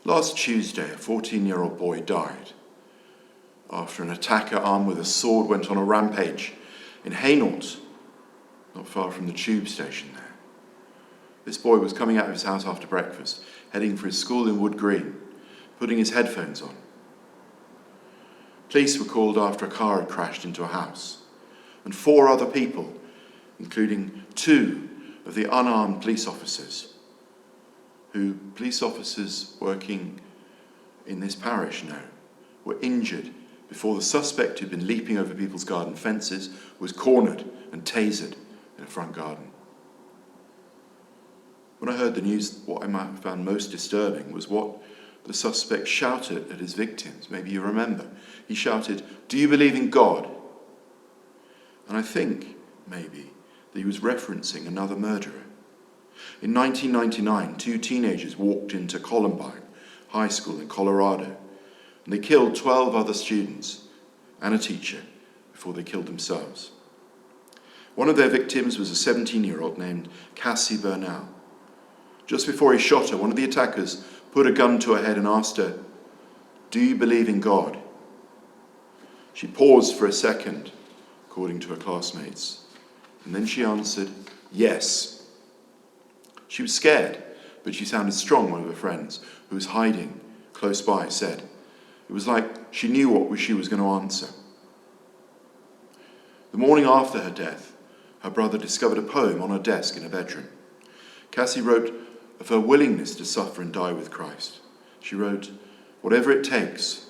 Last Tuesday, a 14-year-old boy died after an attacker armed with a sword went on a rampage in Hainault, not far from the tube station there. This boy was coming out of his house after breakfast, heading for his school in Wood Green, putting his headphones on. Police were called after a car had crashed into a house, and 4 other people, including 2 of the unarmed police officers, police officers working in this parish know, were injured before the suspect who'd been leaping over people's garden fences was cornered and tasered in a front garden. When I heard the news, what I found most disturbing was what the suspect shouted at his victims. Maybe you remember. He shouted, "Do you believe in God?" And I think, maybe, that he was referencing another murderer. In 1999, 2 teenagers walked into Columbine High School in Colorado, and they killed 12 other students and a teacher before they killed themselves. One of their victims was a 17-year-old named Cassie Bernal. Just before he shot her, one of the attackers put a gun to her head and asked her, "Do you believe in God?" She paused for a second, according to her classmates, and then she answered, "Yes." She was scared, but she sounded strong, one of her friends, who was hiding close by, said. It was like she knew what she was going to answer. The morning after her death, her brother discovered a poem on her desk in her bedroom. Cassie wrote of her willingness to suffer and die with Christ. She wrote, "Whatever it takes,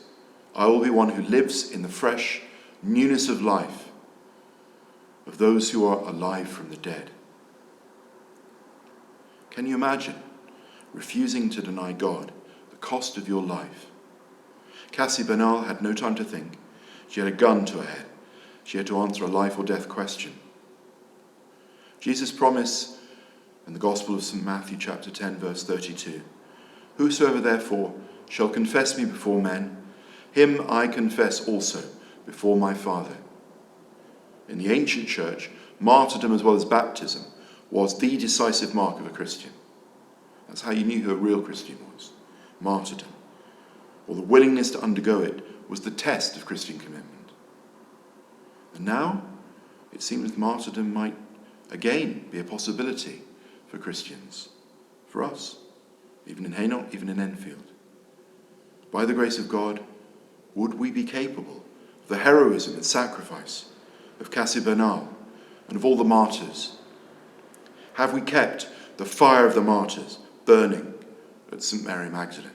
I will be one who lives in the fresh newness of life of those who are alive from the dead." Can you imagine refusing to deny God the cost of your life? Cassie Bernal had no time to think. She had a gun to her head. She had to answer a life or death question. Jesus' promise in the Gospel of St. Matthew chapter 10 verse 32, "Whosoever therefore shall confess me before men, him I confess also before my Father." In the ancient church, martyrdom as well as baptism was the decisive mark of a Christian. That's how you knew who a real Christian was. Martyrdom, or the willingness to undergo it, was the test of Christian commitment. And now, it seems martyrdom might again be a possibility for Christians, for us, even in Hainault, even in Enfield. By the grace of God, would we be capable of the heroism and sacrifice of Cassie Bernal and of all the martyrs? Have we kept the fire of the martyrs burning at St. Mary Magdalene?